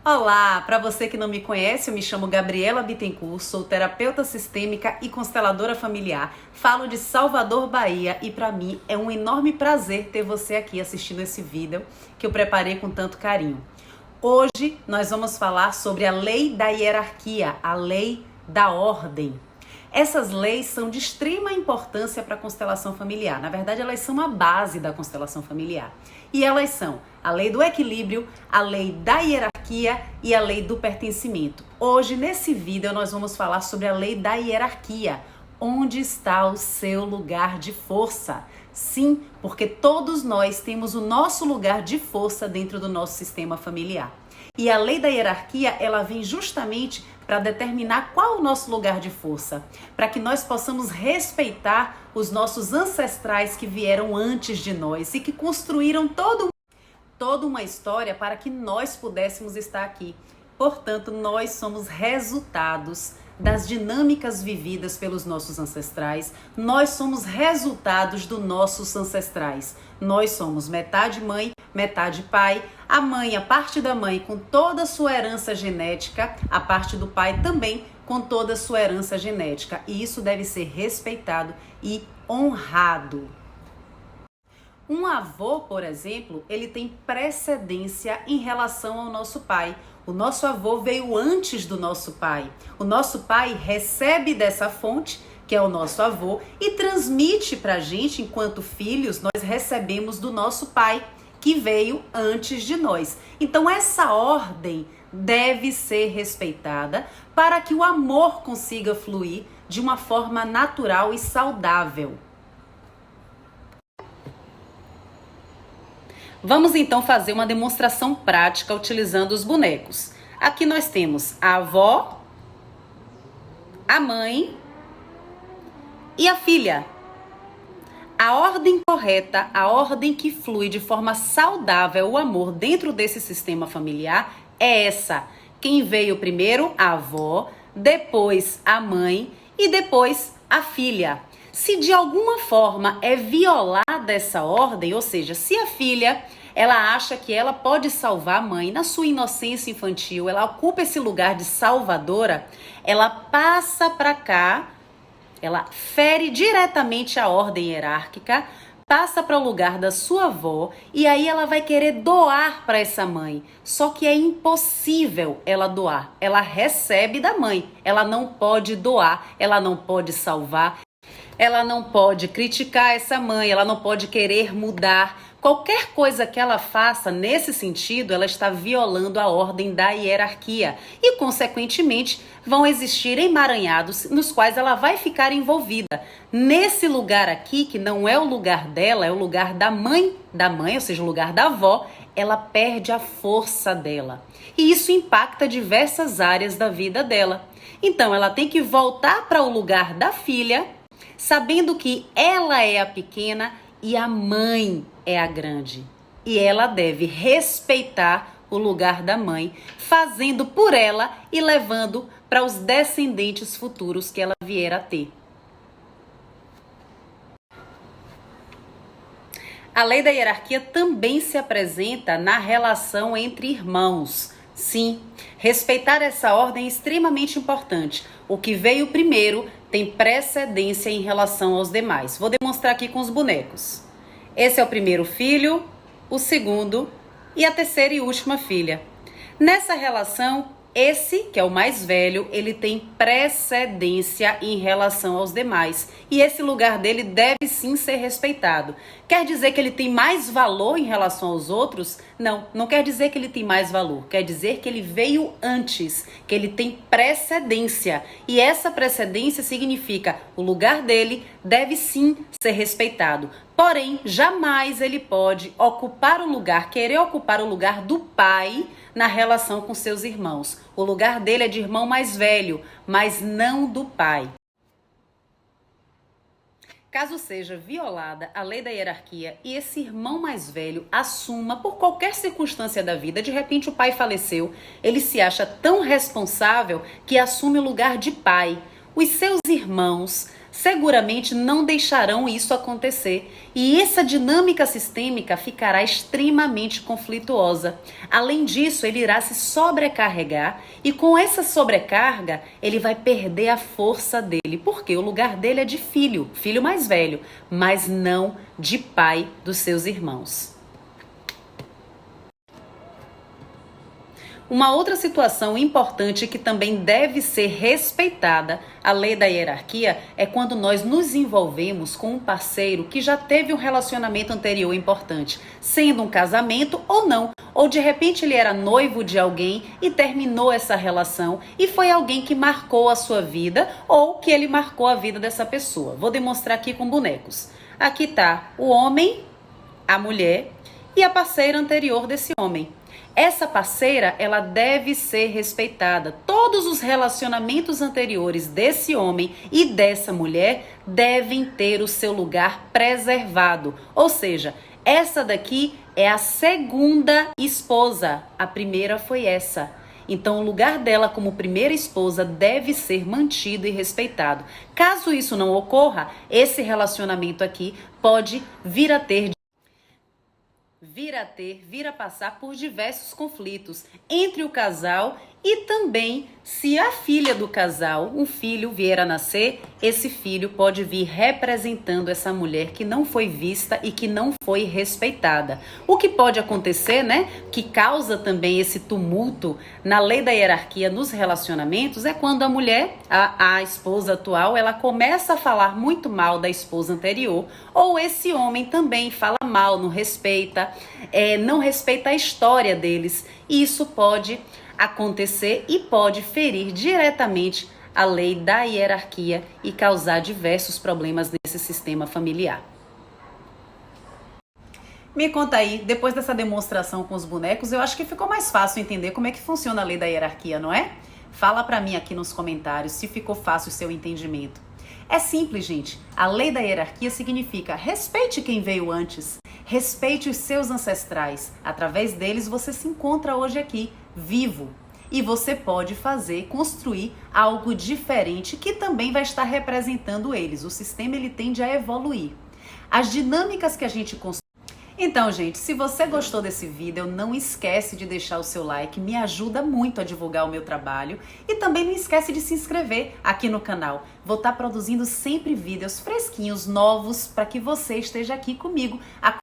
Olá, para você que não me conhece, eu me chamo Gabriela Bittencourt, sou terapeuta sistêmica e consteladora familiar. Falo de Salvador, Bahia e para mim é um enorme prazer ter você aqui assistindo esse vídeo que eu preparei com tanto carinho. Hoje nós vamos falar sobre a lei da hierarquia, a lei da ordem. Essas leis são de extrema importância para a constelação familiar. Na verdade, elas são a base da constelação familiar. E elas são a lei do equilíbrio, a lei da hierarquia e a lei do pertencimento. Hoje, nesse vídeo, nós vamos falar sobre a lei da hierarquia. Onde está o seu lugar de força? Sim, porque todos nós temos o nosso lugar de força dentro do nosso sistema familiar. E a lei da hierarquia, ela vem justamente para determinar qual é o nosso lugar de força, para que nós possamos respeitar os nossos ancestrais que vieram antes de nós e que construíram toda uma história para que nós pudéssemos estar aqui. Portanto, nós somos resultados das dinâmicas vividas pelos nossos ancestrais, nós somos resultados dos nossos ancestrais. Nós somos metade mãe, metade pai, a mãe, a parte da mãe com toda a sua herança genética, a parte do pai também com toda a sua herança genética. E isso deve ser respeitado e honrado. Um avô, por exemplo, ele tem precedência em relação ao nosso pai. O nosso avô veio antes do nosso pai. O nosso pai recebe dessa fonte, que é o nosso avô, e transmite para a gente, enquanto filhos, nós recebemos do nosso pai, que veio antes de nós. Então, essa ordem deve ser respeitada para que o amor consiga fluir de uma forma natural e saudável. Vamos então fazer uma demonstração prática utilizando os bonecos. Aqui nós temos a avó, a mãe e a filha. A ordem correta, a ordem que flui de forma saudável o amor dentro desse sistema familiar é essa. Quem veio primeiro? A avó, depois a mãe e depois a filha. Se de alguma forma é violada essa ordem, ou seja, se a filha ela acha que ela pode salvar a mãe na sua inocência infantil, ela ocupa esse lugar de salvadora, ela passa para cá, ela fere diretamente a ordem hierárquica, passa para o lugar da sua avó e aí ela vai querer doar para essa mãe. Só que é impossível ela doar. Ela recebe da mãe, ela não pode doar, ela não pode salvar. Ela não pode criticar essa mãe, ela não pode querer mudar. Qualquer coisa que ela faça nesse sentido, ela está violando a ordem da hierarquia. E, consequentemente, vão existir emaranhados nos quais ela vai ficar envolvida. Nesse lugar aqui, que não é o lugar dela, é o lugar da mãe, ou seja, o lugar da avó, ela perde a força dela. E isso impacta diversas áreas da vida dela. Então, ela tem que voltar para o lugar da filha, sabendo que ela é a pequena e a mãe é a grande. E ela deve respeitar o lugar da mãe, fazendo por ela e levando para os descendentes futuros que ela vier a ter. A lei da hierarquia também se apresenta na relação entre irmãos. Sim, respeitar essa ordem é extremamente importante. O que veio primeiro tem precedência em relação aos demais. Vou demonstrar aqui com os bonecos. Esse é o primeiro filho, o segundo e a terceira e última filha. Nessa relação, esse, que é o mais velho, ele tem precedência em relação aos demais. E esse lugar dele deve sim ser respeitado. Quer dizer que ele tem mais valor em relação aos outros? Não, não quer dizer que ele tem mais valor. Quer dizer que ele veio antes, que ele tem precedência. E essa precedência significa o lugar dele deve sim ser respeitado. Porém, jamais ele pode ocupar o lugar, querer ocupar o lugar do pai na relação com seus irmãos. O lugar dele é de irmão mais velho, mas não do pai. Caso seja violada a lei da hierarquia e esse irmão mais velho assuma por qualquer circunstância da vida, de repente o pai faleceu, ele se acha tão responsável que assume o lugar de pai. Os seus irmãos seguramente não deixarão isso acontecer. E essa dinâmica sistêmica ficará extremamente conflituosa. Além disso, ele irá se sobrecarregar e com essa sobrecarga, ele vai perder a força dele. Porque o lugar dele é de filho, filho mais velho, mas não de pai dos seus irmãos. Uma outra situação importante que também deve ser respeitada, a lei da hierarquia, é quando nós nos envolvemos com um parceiro que já teve um relacionamento anterior importante, sendo um casamento ou não, ou de repente ele era noivo de alguém e terminou essa relação e foi alguém que marcou a sua vida ou que ele marcou a vida dessa pessoa. Vou demonstrar aqui com bonecos. Aqui tá o homem, a mulher e a parceira anterior desse homem. Essa parceira, ela deve ser respeitada. Todos os relacionamentos anteriores desse homem e dessa mulher devem ter o seu lugar preservado. Ou seja, essa daqui é a segunda esposa. A primeira foi essa. Então, o lugar dela como primeira esposa deve ser mantido e respeitado. Caso isso não ocorra, esse relacionamento aqui pode vir a passar por diversos conflitos entre o casal e também se a filha do casal, um filho vier a nascer, esse filho pode vir representando essa mulher que não foi vista e que não foi respeitada. O que pode acontecer, né, que causa também esse tumulto na lei da hierarquia nos relacionamentos é quando a mulher, a esposa atual, ela começa a falar muito mal da esposa anterior, ou esse homem também fala mal, não respeita a história deles. E isso pode acontecer e pode ferir diretamente a lei da hierarquia e causar diversos problemas nesse sistema familiar. Me conta aí, depois dessa demonstração com os bonecos, eu acho que ficou mais fácil entender como é que funciona a lei da hierarquia, não é? Fala pra mim aqui nos comentários se ficou fácil o seu entendimento. É simples, gente. A lei da hierarquia significa respeite quem veio antes, respeite os seus ancestrais. Através deles você se encontra hoje aqui, vivo. E você pode construir algo diferente que também vai estar representando eles. O sistema ele tende a evoluir. As dinâmicas que a gente constrói. Então, gente, se você gostou desse vídeo, não esquece de deixar o seu like, me ajuda muito a divulgar o meu trabalho. E também não esquece de se inscrever aqui no canal. Vou estar produzindo sempre vídeos fresquinhos, novos, para que você esteja aqui comigo acompanhando.